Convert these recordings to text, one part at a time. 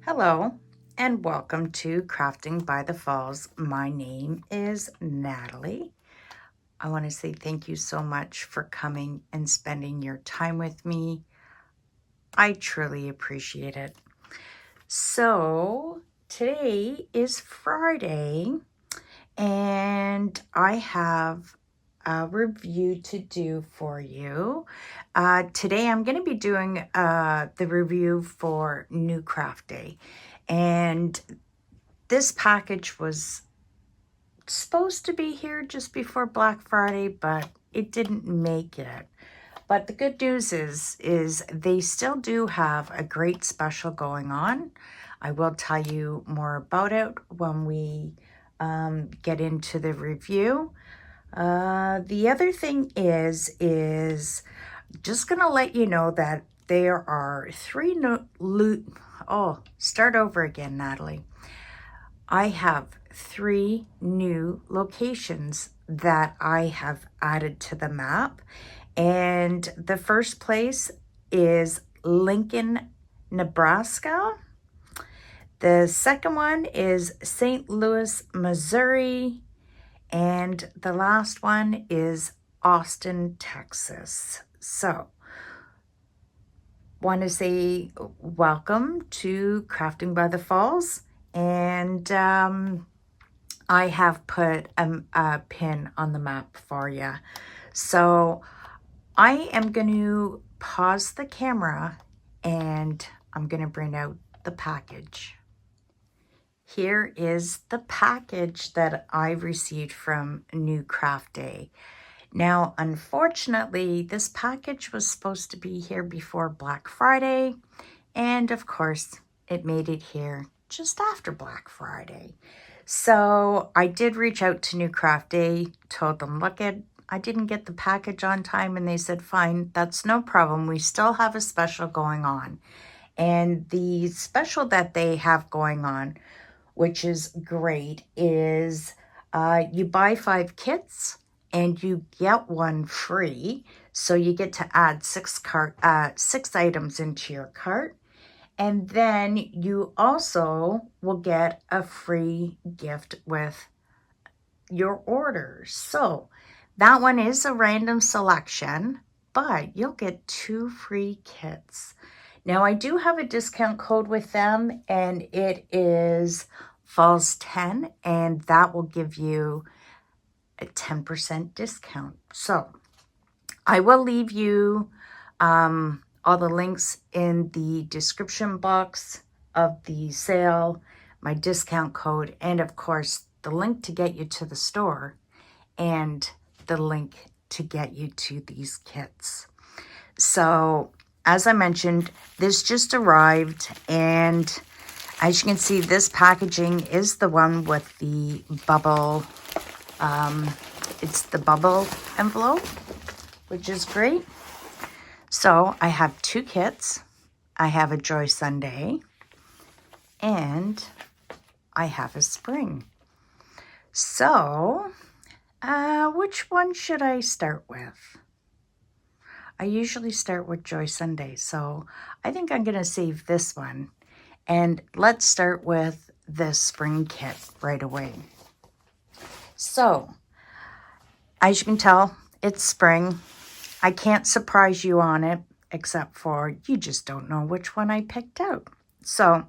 Hello and welcome to Crafting by the Falls. My name is Natalie. I want to say thank you so much for coming and spending your time with me. I truly appreciate it. So today is Friday and I have a review to do for you. Today I'm going to be doing the review for NewCraftDay, and this package was supposed to be here just before Black Friday, but it didn't make it. But the good news is they still do have a great special going on. I will tell you more about it when we get into the review. The other thing is just gonna let you know that there are start over again, Natalie. I have 3 new locations that I have added to the map, and the first place is Lincoln, Nebraska. The second one is St. Louis, Missouri. And the last one is Austin, Texas. So, want to say welcome to Crafting by the Falls. And I have put a pin on the map for you. So, I am going to pause the camera and I'm going to bring out the package. Here is the package that I received from NewCraftDay. Now, unfortunately, this package was supposed to be here before Black Friday, and of course, it made it here just after Black Friday. So I did reach out to NewCraftDay, told them, look, I didn't get the package on time, and they said, fine, that's no problem. We still have a special going on. And the special that they have going on, which is great, is you buy 5 kits and you get 1 free. So you get to add 6 items into your cart. And then you also will get a free gift with your order. So that one is a random selection, but you'll get 2 free kits. Now, I do have a discount code with them, and it is Falls10, and that will give you a 10% discount. So I will leave you all the links in the description box of the sale, my discount code, and of course, the link to get you to the store and the link to get you to these kits. So as I mentioned, this just arrived, and as you can see, this packaging is the one with the bubble. It's the bubble envelope, which is great. So I have 2 kits. I have a Joy Sunday, and I have a spring. So, which one should I start with? I usually start with Joy Sunday, so I think I'm going to save this one. And let's start with the spring kit right away. So, as you can tell, it's spring. I can't surprise you on it. except for you just don't know which one I picked out. So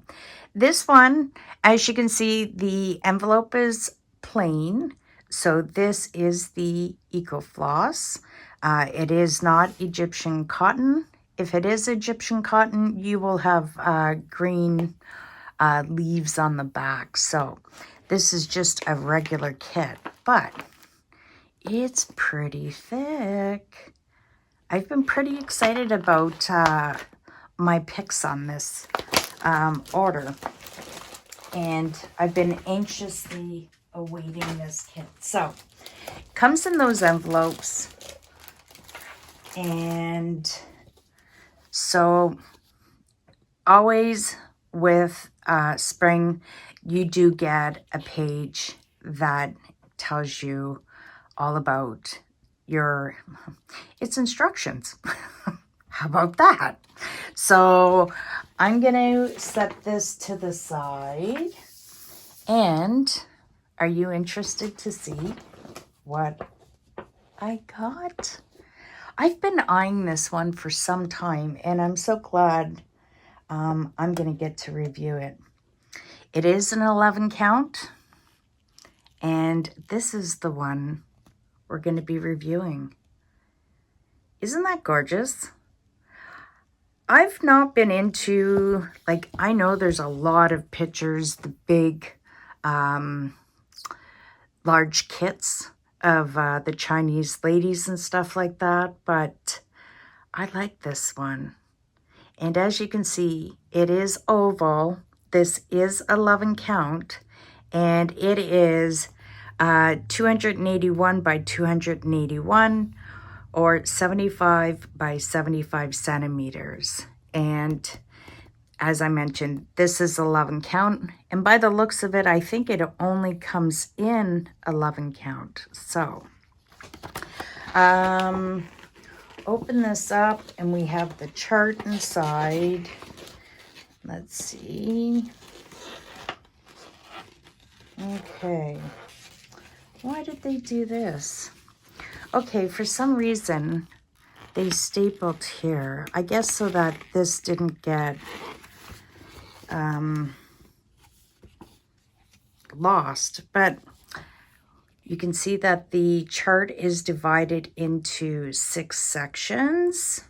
this one, as you can see, the envelope is plain. So this is the Eco Floss. It is not Egyptian cotton. If it is Egyptian cotton, you will have green leaves on the back. So this is just a regular kit, but it's pretty thick. I've been pretty excited about my picks on this order, and I've been anxiously awaiting this kit. So it comes in those envelopes, and so always with spring, you do get a page that tells you all about it's instructions. How about that? So I'm going to set this to the side. And are you interested to see what I got? I've been eyeing this one for some time, and I'm so glad I'm going to get to review it. It is an 11 count, and this is the one we're going to be reviewing. Isn't that gorgeous? I've not been into, like, I know there's a lot of pictures, the big, large kits of the Chinese ladies and stuff like that, but I like this one. And as you can see, it is oval. This is 11 count, and it is 281 by 281 or 75 by 75 centimeters. And as I mentioned, this is 11 count. And by the looks of it, I think it only comes in 11 count. So open this up, and we have the chart inside. Let's see. Okay. Why did they do this? Okay, for some reason, they stapled here. I guess so that this didn't get lost. But you can see that the chart is divided into 6 sections.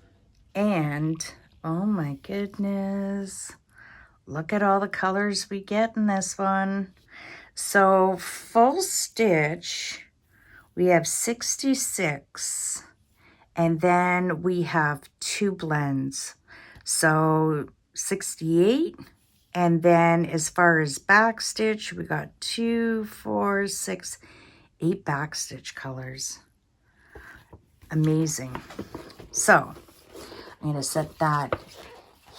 And, oh my goodness, look at all the colors we get in this one. So full stitch, we have 66, and then we have 2 blends. So 68, and then as far as back stitch, we got 2, 4, 6, 8 back stitch colors. Amazing. So I'm going to set that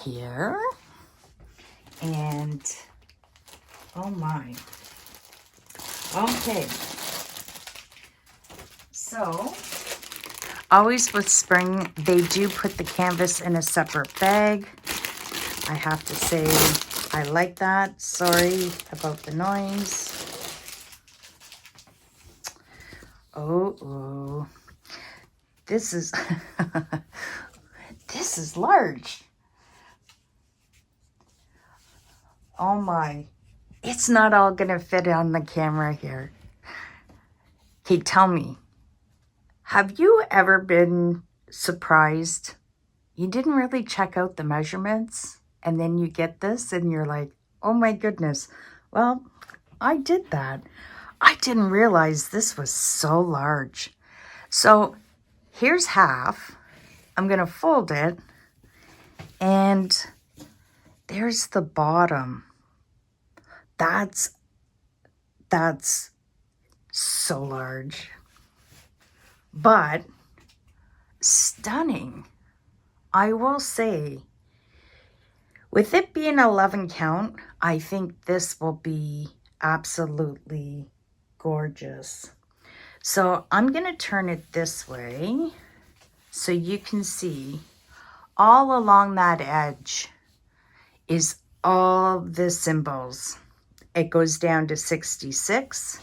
here, and oh my. Okay. So, always with spring, they do put the canvas in a separate bag. I have to say, I like that. Sorry about the noise. Oh. This is, this is large. Oh my. It's not all going to fit on the camera here. Okay, tell me, have you ever been surprised? You didn't really check out the measurements, and then you get this and you're like, oh my goodness. Well, I did that. I didn't realize this was so large. So here's half. I'm going to fold it, and there's the bottom. That's so large, but stunning. I will say, with it being 11 count, I think this will be absolutely gorgeous. So I'm going to turn it this way so you can see all along that edge is all the symbols. It goes down to 66,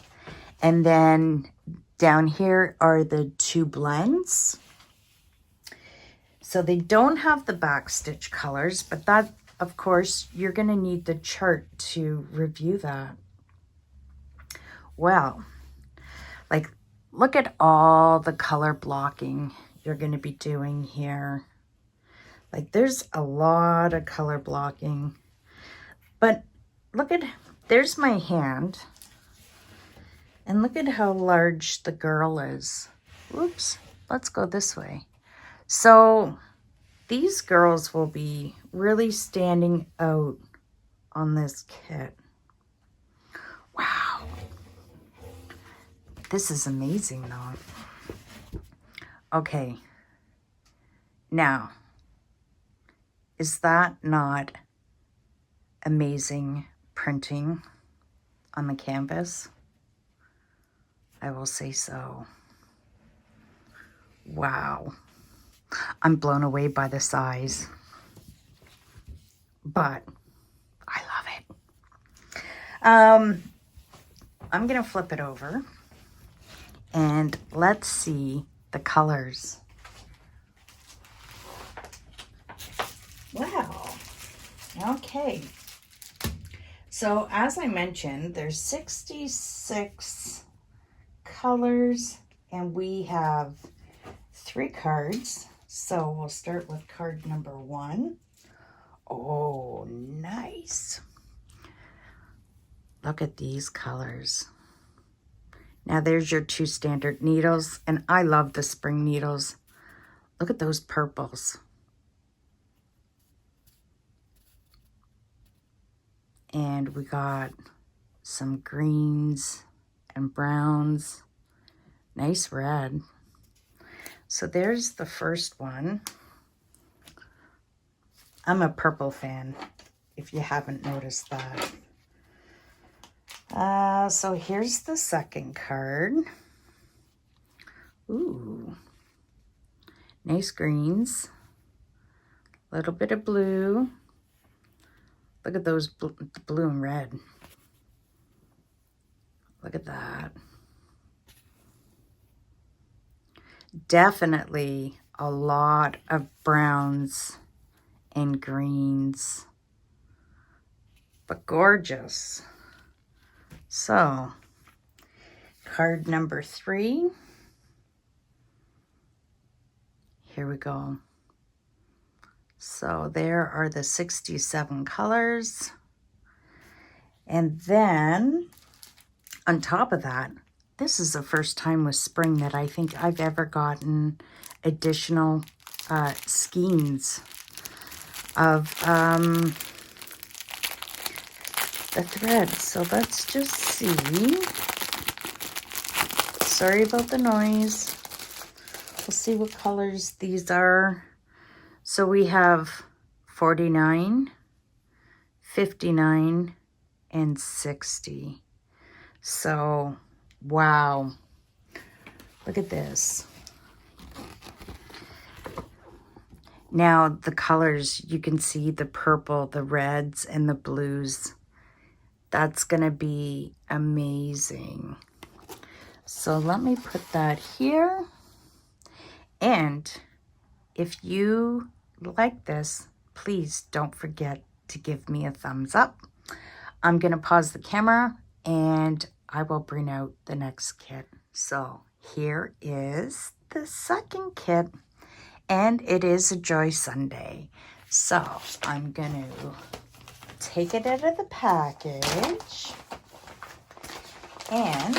and then down here are the 2 blends. So they don't have the backstitch colors, but that, of course, you're going to need the chart to review that. Well, like, look at all the color blocking you're going to be doing here. Like, there's a lot of color blocking. But look at, there's my hand. And look at how large the girl is. Oops, let's go this way. So these girls will be really standing out on this kit. Wow. This is amazing though. Okay. Now, is that not amazing printing on the canvas? I will say so. Wow. I'm blown away by the size, but I love it. I'm gonna flip it over and let's see the colors. Wow. Okay. So as I mentioned, there's 66 colors and we have 3 cards. So we'll start with card number 1. Oh, nice. Look at these colors. Now there's your 2 standard needles, and I love the spring needles. Look at those purples. And we got some greens and browns. Nice red. So there's the first one. I'm a purple fan, if you haven't noticed that. So here's the second card. Ooh, nice greens. A little bit of blue. Look at those blue and red. Look at that. Definitely a lot of browns and greens, but gorgeous. So, card number 3. Here we go. So there are the 67 colors. And then on top of that, this is the first time with spring that I think I've ever gotten additional skeins of the thread. So let's just see. Sorry about the noise. We'll see what colors these are. So we have 49, 59, and 60. So, wow. Look at this. Now the colors, you can see the purple, the reds, and the blues. That's gonna be amazing. So let me put that here. And if you like this, please don't forget to give me a thumbs up. I'm gonna pause the camera and I will bring out the next kit. So here is the second kit, and it is a Joy Sunday. So I'm gonna take it out of the package, and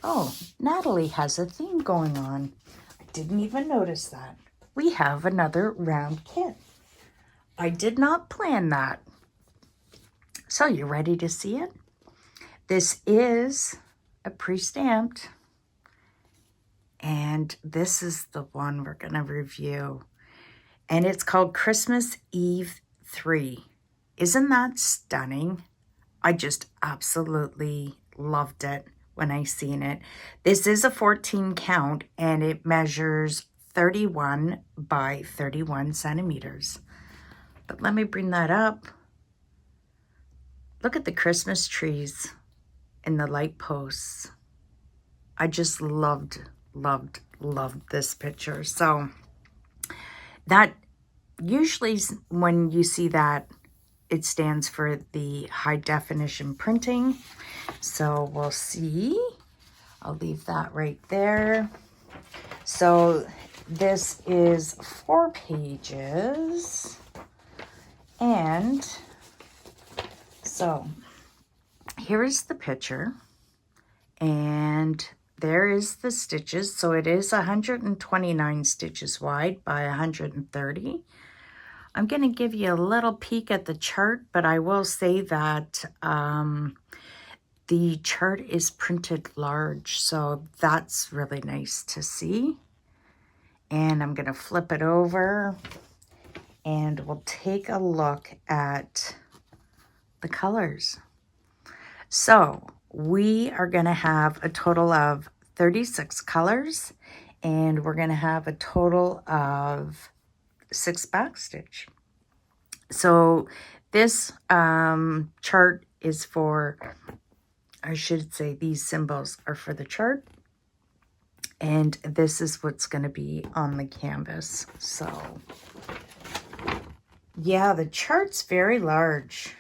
oh, Natalie has a theme going on. I didn't even notice that. We have another round kit. I did not plan that. So you ready to see it? This is a pre-stamped, and this is the one we're gonna review. And it's called Christmas Eve 3. Isn't that stunning? I just absolutely loved it when I seen it. This is a 14 count and it measures 31 by 31 centimeters. But let me bring that up. Look at the Christmas trees and the light posts. I just loved this picture. So That usually when you see that, it stands for the high definition printing. So we'll see. I'll leave that right there. So this is 4 pages. And so here is the picture. And there is the stitches. So it is 129 stitches wide by 130. I'm going to give you a little peek at the chart, but I will say that the chart is printed large, so that's really nice to see. And I'm going to flip it over, and we'll take a look at the colors. So we are going to have a total of 36 colors, and we're going to have a total of 6 backstitch. So this chart is for, I should say these symbols are for the chart, and this is what's going to be on the canvas. So yeah, the chart's very large.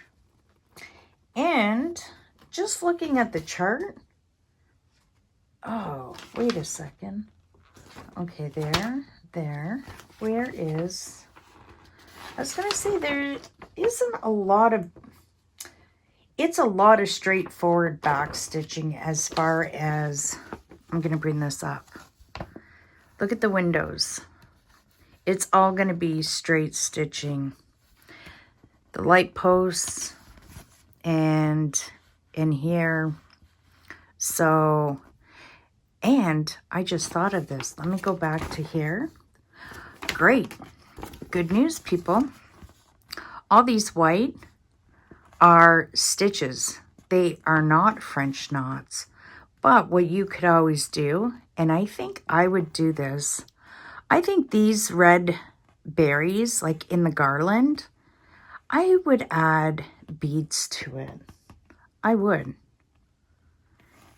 And just looking at the chart, oh, wait a second. Okay, there. Where is, I was going to say there isn't a lot of, it's a lot of straightforward back stitching as far as, I'm going to bring this up. Look at the windows. It's all going to be straight stitching. The light posts and in here. So, and I just thought of this. Let me go back to here. Great. Good news, people. All these white are stitches. They are not French knots. But what you could always do, and I think I would do this, I think these red berries, like in the garland, I would add beads to it. I would.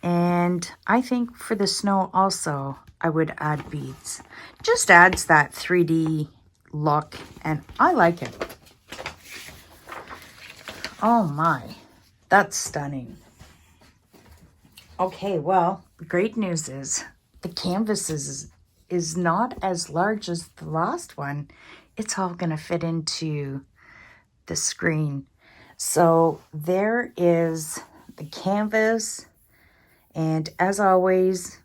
And I think for the snow also, I would add beads. Just adds that 3D look, and I like it. Oh my, that's stunning. Okay, well, the great news is the canvas is not as large as the last one. It's all going to fit into the screen. So there is the canvas, and as always,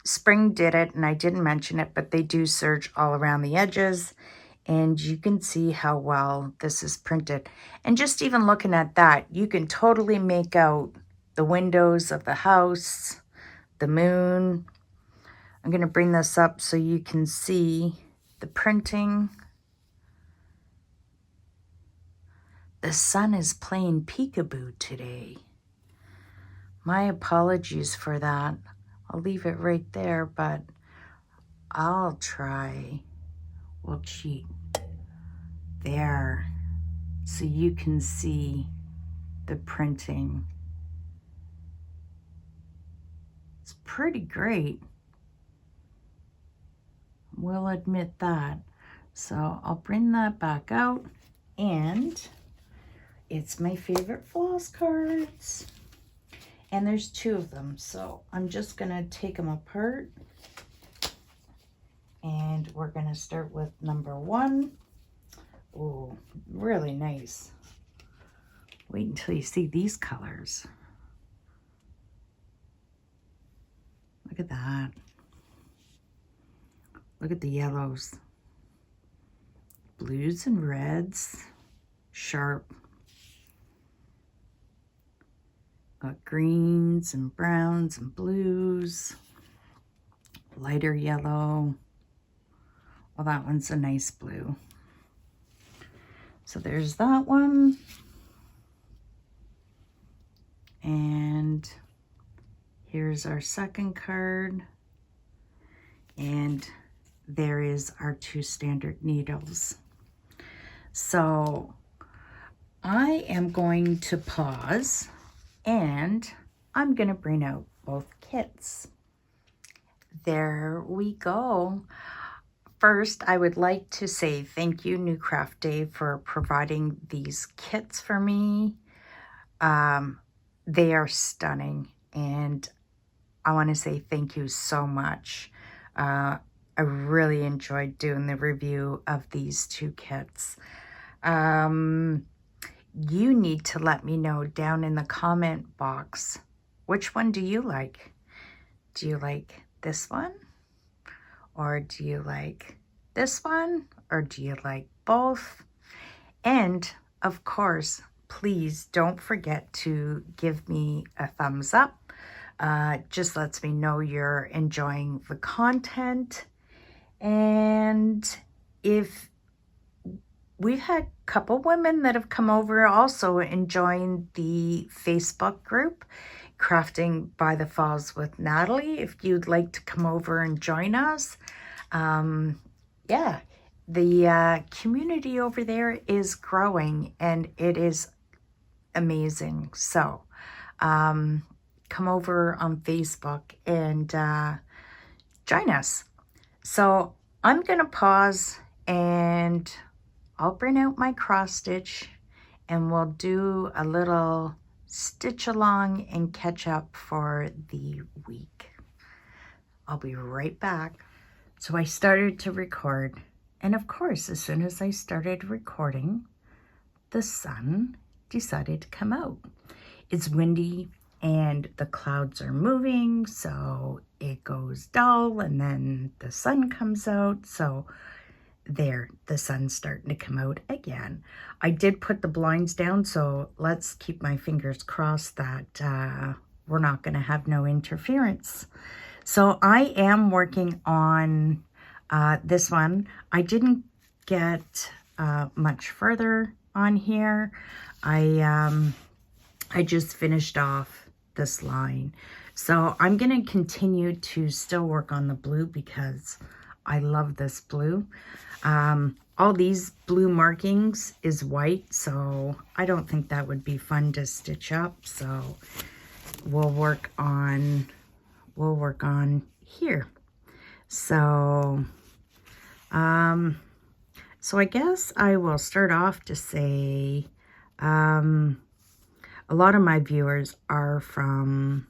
Spring did it, and I didn't mention it, but they do serge all around the edges, and you can see how well this is printed. And just even looking at that, you can totally make out the windows of the house, the moon. I'm going to bring this up so you can see the printing. The sun is playing peekaboo today. My apologies for that. I'll leave it right there, but I'll try. We'll cheat. There. So you can see the printing. It's pretty great. We'll admit that. So I'll bring that back out, and it's my favorite floss cards. And there's 2 of them, so I'm just gonna take them apart. And we're gonna start with number 1. Oh, really nice. Wait until you see these colors. Look at that. Look at the yellows. Blues and reds. Sharp. Got greens and browns and blues. Lighter yellow. Well, that one's a nice blue. So there's that one. And here's our second card. And there is our 2 standard needles. So I am going to pause, and I'm going to bring out both kits. There we go. first, I would like to say thank you, NewCraftDay, for providing these kits for me. They are stunning, and I want to say thank you so much. I really enjoyed doing the review of these 2 kits. You need to let me know down in the comment box, which one do you like? Do you like this one? Or do you like this one? Or do you like both? And of course, please don't forget to give me a thumbs up. Just lets me know you're enjoying the content. And if we've had a couple women that have come over also enjoying the Facebook group, Crafting by the Falls with Natalie. If you'd like to come over and join us, yeah, the community over there is growing and it is amazing. So come over on Facebook and join us. So I'm going to pause and I'll bring out my cross stitch and we'll do a little stitch along and catch up for the week. I'll be right back. So I started to record, and of course, as soon as I started recording, the sun decided to come out. It's windy and the clouds are moving, so it goes dull and then the sun comes out. So there, the sun's starting to come out again. I did put the blinds down, so let's keep my fingers crossed that we're not going to have no interference. So I am working on this one. I didn't get much further on here. I just finished off this line. So I'm going to continue to still work on the blue because I love this blue. All these blue markings is white, so I don't think that would be fun to stitch up. So we'll work on here. So so I guess I will start off to say a lot of my viewers are from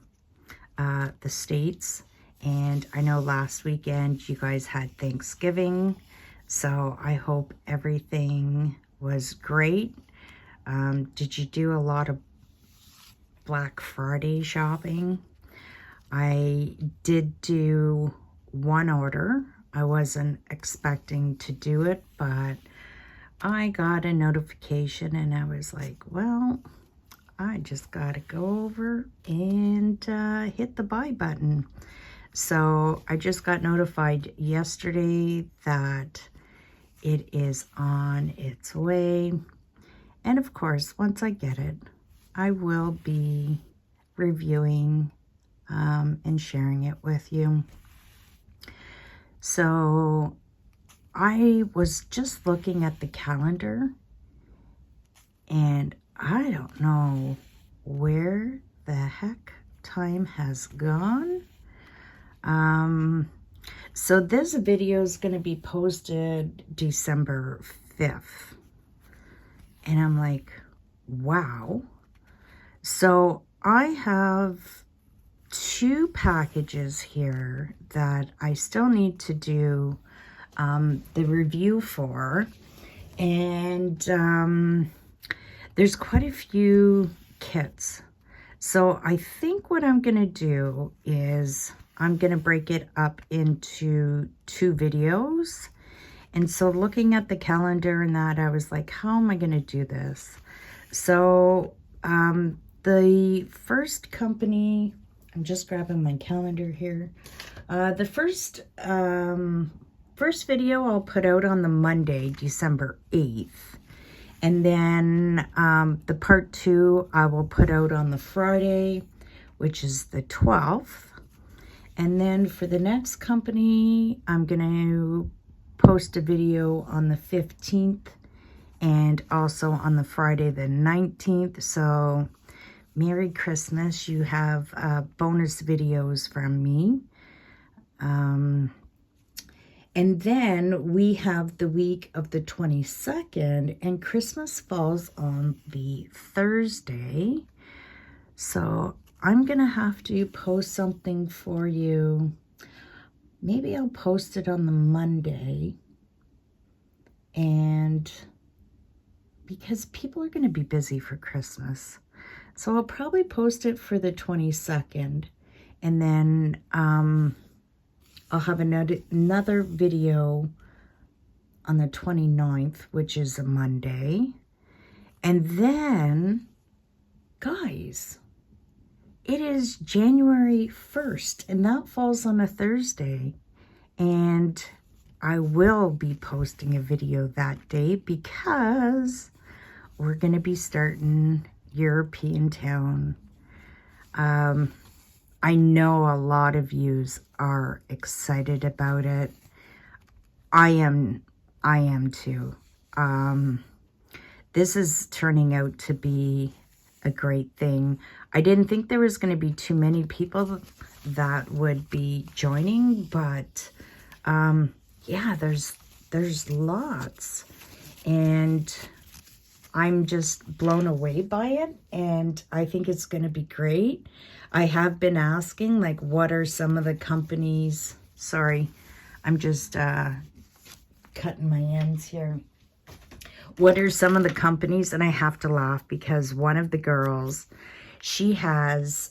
the States, and I know last weekend you guys had Thanksgiving, so I hope everything was great. Did you do a lot of Black Friday shopping? I did do one order. I wasn't expecting to do it, but I got a notification and I was like, well, I just gotta go over and hit the buy button. So I just got notified yesterday that it is on its way. And of course, once I get it, I will be reviewing and sharing it with you. So I was just looking at the calendar and I don't know where the heck time has gone. So this video is going to be posted December 5th. And I'm like, wow. So I have 2 packages here that I still need to do the review for. And there's quite a few kits. So I think what I'm going to do is I'm going to break it up into 2 videos. And so looking at the calendar and that, I was like, how am I going to do this? So the first company, I'm just grabbing my calendar here. The first video I'll put out on the Monday, December 8th. And then the part 2 I will put out on the Friday, which is the 12th. And then for the next company, I'm going to post a video on the 15th and also on the Friday the 19th. So Merry Christmas. You have bonus videos from me. And And then we have the week of the 22nd, and Christmas falls on the Thursday. So I'm going to have to post something for you. Maybe I'll post it on the Monday. And because people are going to be busy for Christmas. So I'll probably post it for the 22nd. And then I'll have another video on the 29th, which is a Monday. And then, guys, it is January 1st, and that falls on a Thursday. And I will be posting a video that day because we're going to be starting European Town. I know a lot of yous are excited about it. I am too. This is turning out to be a great thing. I didn't think there was going to be too many people that would be joining, but yeah, there's lots, and I'm just blown away by it, and I think it's going to be great. I have been asking, like, what are some of the companies? Sorry, I'm just cutting my ends here. What are some of the companies? And I have to laugh because one of the girls, she has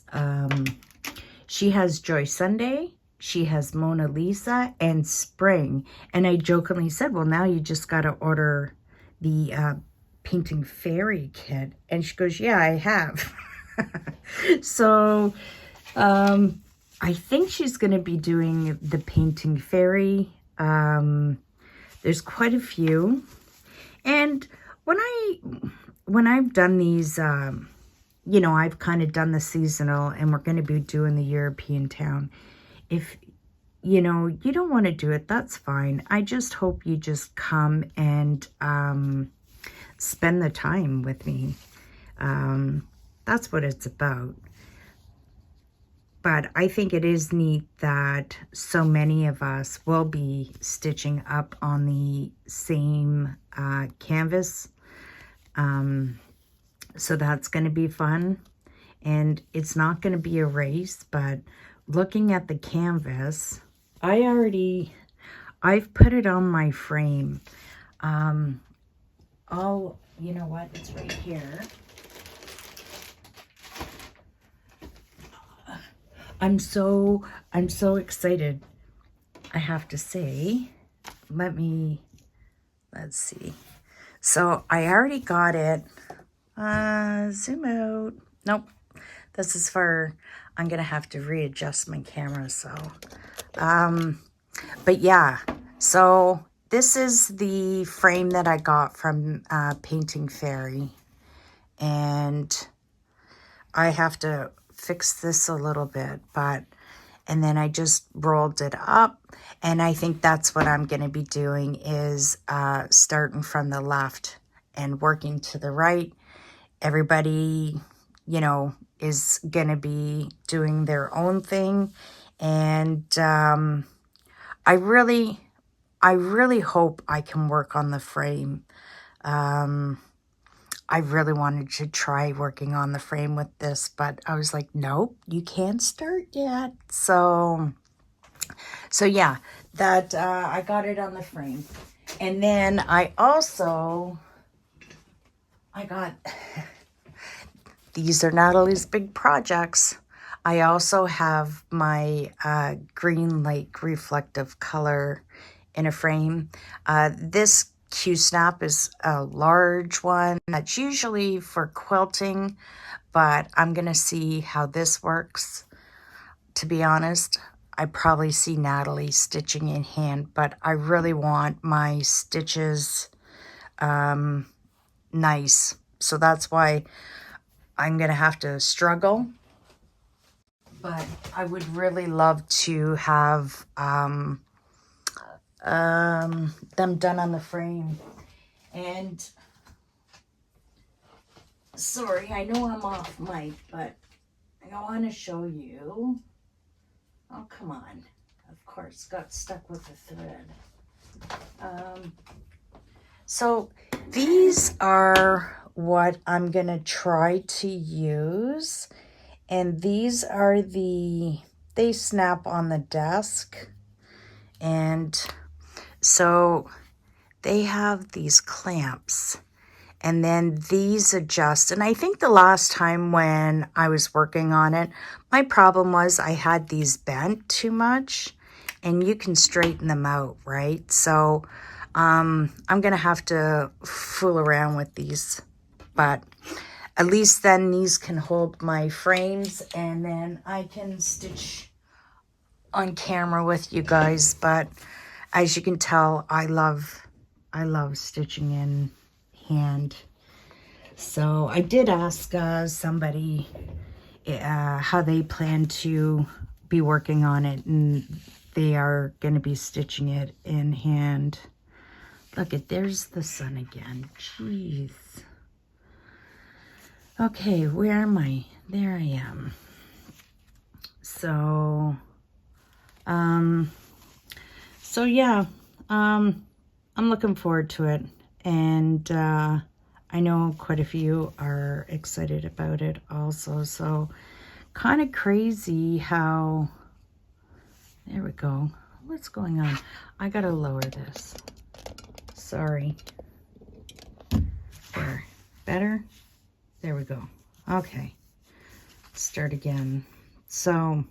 Joy Sunday, she has Mona Lisa, and Spring. And I jokingly said, well, now you just got to order the painting fairy kit. And she goes, yeah, I have. So I think she's going to be doing the painting fairy. There's quite a few. And when I've done these, you know, I've kind of done the seasonal, and we're going to be doing the European Town. If, you know, you don't want to do it, that's fine. I just hope you just come and spend the time with me. That's what it's about. But I think it is neat that so many of us will be stitching up on the same canvas. So that's going to be fun. And it's not going to be a race, but looking at the canvas, I've put it on my frame. You know what? It's right here. I'm so excited, I have to say. Let's see. So I already got it. Zoom out. Nope. This is for, I'm going to have to readjust my camera. So, but yeah, so this is the frame that I got from Painting Fairy. And I have to fix this a little bit, and then I just rolled it up, and I think that's what I'm going to be doing is starting from the left and working to the right. Everybody, you know, is going to be doing their own thing, and I really hope I can work on the frame. I really wanted to try working on the frame with this, but I was like, nope, you can't start yet. So yeah, that I got it on the frame. And then I got, these are Natalie's big projects. I also have my Green Lake reflective color in a frame. This Q-snap is a large one that's usually for quilting, but I'm going to see how this works. To be honest, I probably see Natalie stitching in hand, but I really want my stitches nice. So that's why I'm going to have to struggle. But I would really love to have them done on the frame. And sorry, I know I'm off mic, but I want to show you. Oh, come on. Of course, got stuck with the thread. So these are what I'm going to try to use. And these are they snap on the desk. And so they have these clamps. And then these adjust. And I think the last time when I was working on it, my problem was I had these bent too much. And you can straighten them out, right? So I'm going to have to fool around with these. But at least then these can hold my frames. And then I can stitch on camera with you guys. But as you can tell, I love stitching in hand. So I did ask somebody how they plan to be working on it, and they are going to be stitching it in hand. Look at, there's the sun again. Jeez. Okay, where am I? There I am. So, yeah, I'm looking forward to it, and I know quite a few are excited about it also. So kind of crazy how, there we go. What's going on? I gotta lower this. Sorry. There. Better? There we go. Okay. Start again. So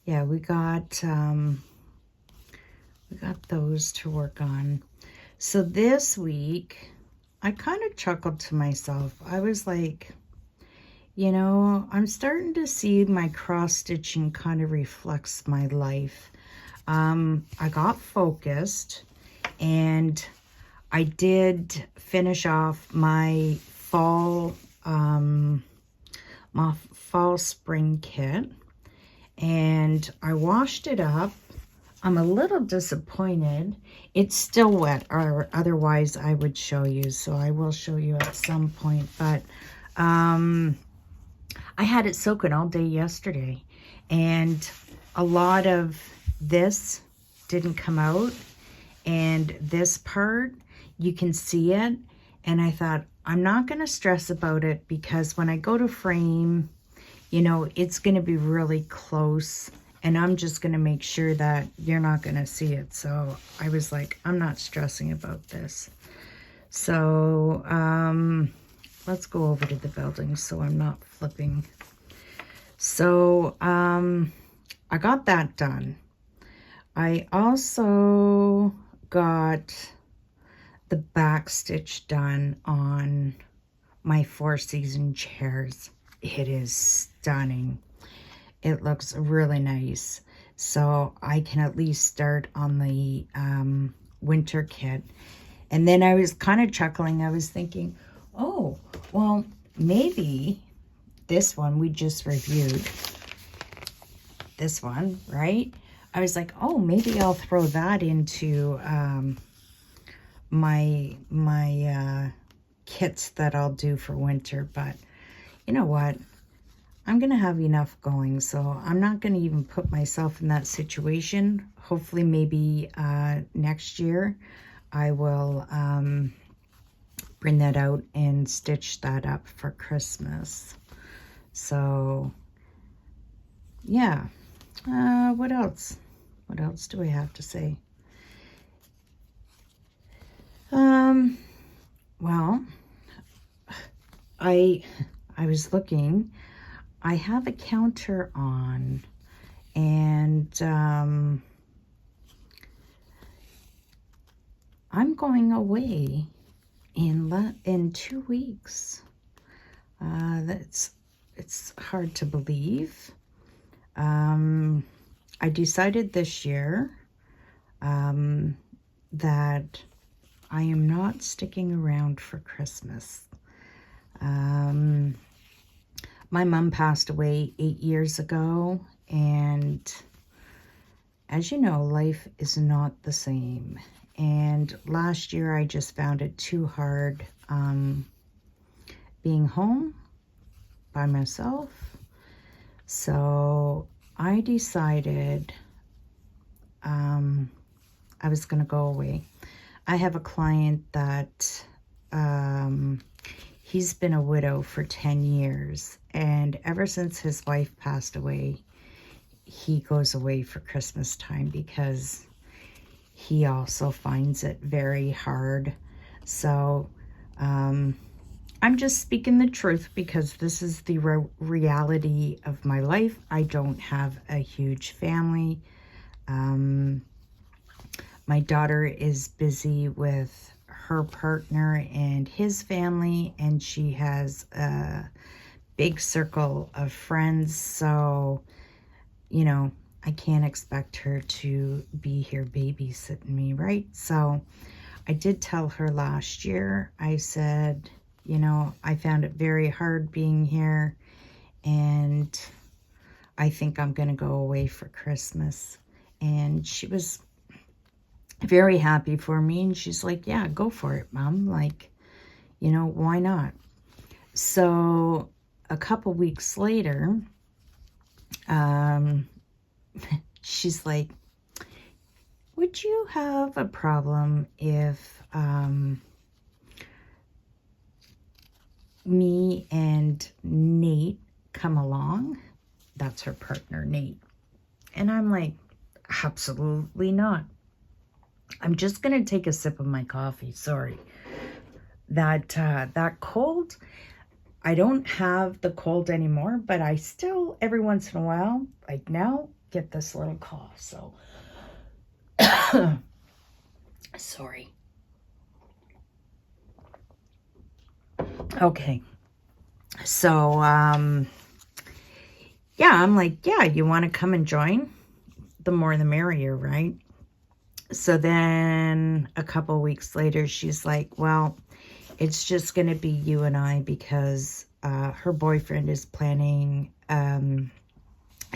yeah, we got those to work on. So this week I kind of chuckled to myself. I was like, you know, I'm starting to see my cross stitching kind of reflects my life. I got focused, and I did finish off my fall spring kit, and I washed it up. I'm a little disappointed. It's still wet, or otherwise I would show you. So I will show you at some point. But I had it soaking all day yesterday, and a lot of this didn't come out, and this part, you can see it. And I thought, I'm not going to stress about it, because when I go to frame, you know, it's going to be really close, and I'm just going to make sure that you're not going to see it. So I was like, I'm not stressing about this. So let's go over to the building so I'm not flipping. So I got that done. I also got the back stitch done on my 4-season chairs. It is stunning. It looks really nice. So I can at least start on the winter kit. And then I was kind of chuckling. I was thinking, oh, well, maybe this one we just reviewed. This one, right? I was like, oh, maybe I'll throw that into my kits that I'll do for winter. But you know what? I'm going to have enough going, so I'm not going to even put myself in that situation. Hopefully, maybe next year, I will bring that out and stitch that up for Christmas. So, yeah. What else? What else do I have to say? Well, I was looking. I have a counter on, and I'm going away in 2 weeks. It's hard to believe. I decided this year that I am not sticking around for Christmas. My mom passed away 8 years ago, and as you know, life is not the same. And last year I just found it too hard being home by myself. So I decided I was going to go away. I have a client that he's been a widow for 10 years. And ever since his wife passed away, he goes away for Christmas time because he also finds it very hard. So I'm just speaking the truth because this is the reality of my life. I don't have a huge family. My daughter is busy with her partner and his family, and she has a big circle of friends. So, you know, I can't expect her to be here babysitting me, right? So I did tell her last year, I said, you know, I found it very hard being here, and I think I'm going to go away for Christmas. And she was very happy for me, and she's like, yeah, go for it, Mom. Like, you know, why not? So a couple weeks later, she's like, would you have a problem if me and Nate come along? That's her partner, Nate. And I'm like, absolutely not. I'm just going to take a sip of my coffee. Sorry. That cold, I don't have the cold anymore, but I still, every once in a while, like now, get this little cough. So, sorry. Okay. So, yeah, I'm like, yeah, you want to come and join? The more the merrier, right? So then a couple weeks later, she's like, well, it's just going to be you and I because her boyfriend is planning,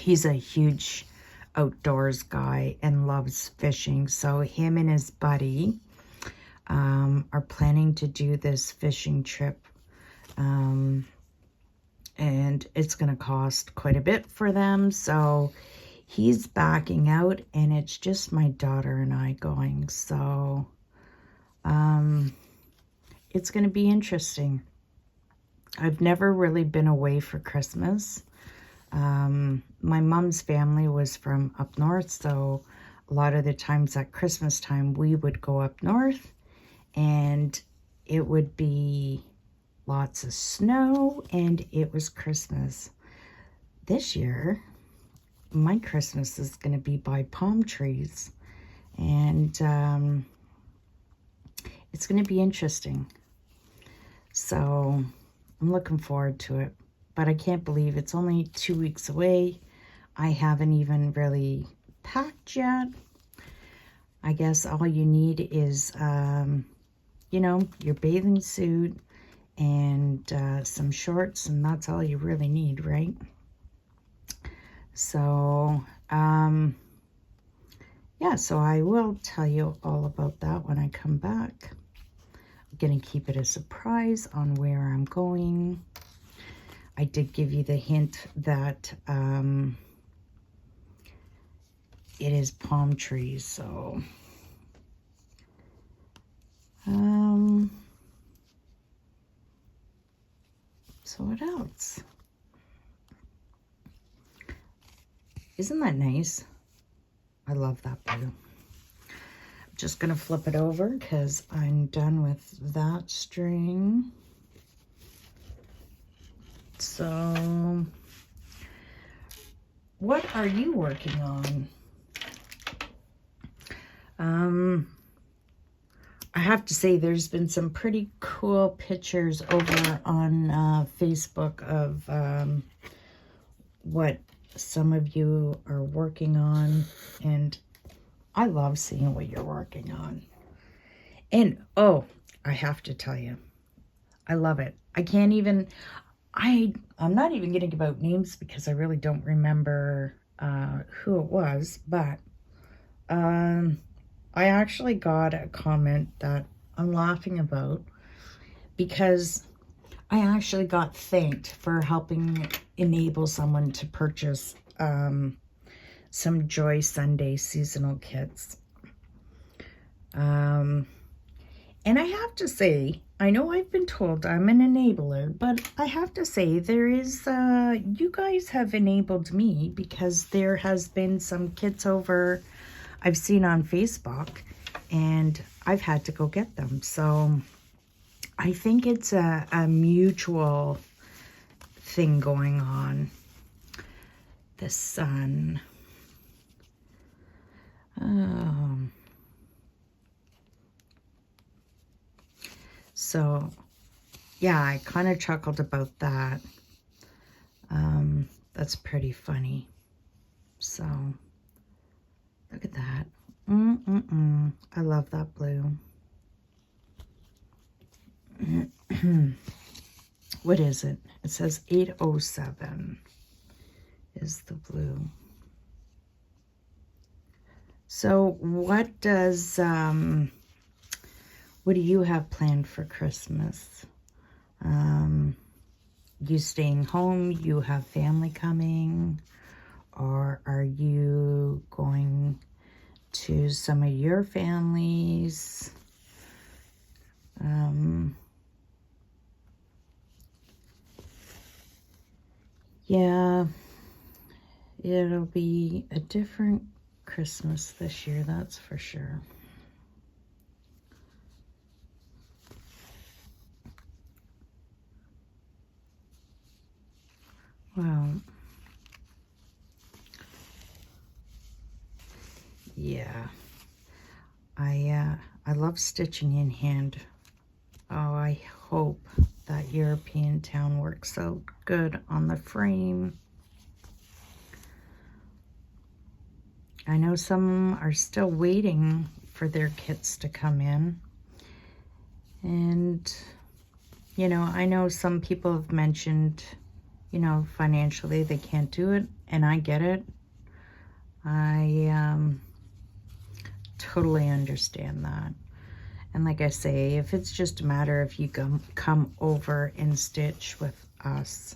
he's a huge outdoors guy and loves fishing. So him and his buddy are planning to do this fishing trip. And it's going to cost quite a bit for them. So he's backing out, and it's just my daughter and I going. So it's going to be interesting. I've never really been away for Christmas. My mom's family was from up north, so a lot of the times at Christmas time, we would go up north, and it would be lots of snow, and it was Christmas. This year, my Christmas is going to be by palm trees, and it's going to be interesting. So I'm looking forward to it, but I can't believe it's only 2 weeks away. I haven't even really packed yet. I guess all you need is, you know, your bathing suit and some shorts, and that's all you really need, right? So, yeah, so I will tell you all about that when I come back. I'm going to keep it a surprise on where I'm going. I did give you the hint that it is palm trees, so so what else? Isn't that nice? I love that blue. I'm just going to flip it over because I'm done with that string. So, what are you working on? I have to say there's been some pretty cool pictures over on Facebook of what some of you are working on, and I love seeing what you're working on. And oh, I have to tell you, I love it. I can't even, I'm not even going to give out names because I really don't remember who it was, but I actually got a comment that I'm laughing about because I actually got thanked for helping enable someone to purchase some Joy Sunday seasonal kits. And I have to say, I know I've been told I'm an enabler, but I have to say there is, you guys have enabled me, because there has been some kids over I've seen on Facebook, and I've had to go get them. So I think it's a mutual thing going on. The sun. So yeah, I kind of chuckled about that. That's pretty funny. So look at that. I love that blue. What is it? It says 807 is the blue. So what does, what do you have planned for Christmas? You staying home? You have family coming? Or are you going to some of your families? Yeah, it'll be a different Christmas this year, that's for sure. Well, yeah, I love stitching in hand. Oh, I hope that European town works out good on the frame. I know some are still waiting for their kits to come in. And, you know, I know some people have mentioned, you know, financially they can't do it, and I get it. I totally understand that. And like I say, if it's just a matter of you come over and stitch with us,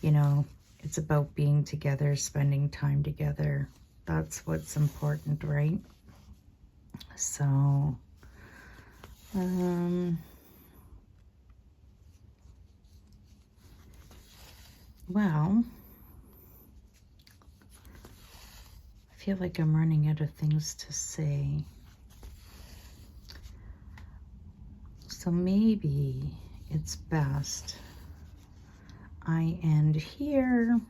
you know, it's about being together, spending time together. That's what's important, right? So, well, I feel like I'm running out of things to say. So maybe it's best I end here,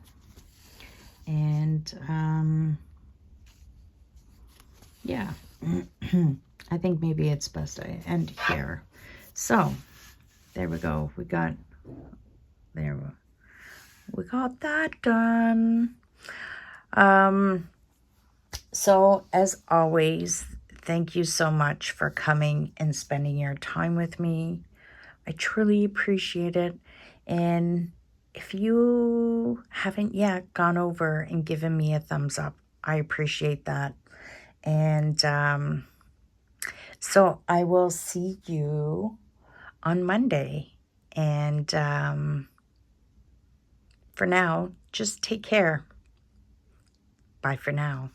and yeah, I think maybe it's best I end here. So there we go. We got that done. So as always, thank you so much for coming and spending your time with me. I truly appreciate it. And if you haven't yet gone over and given me a thumbs up, I appreciate that. And so I will see you on Monday. And for now, just take care. Bye for now.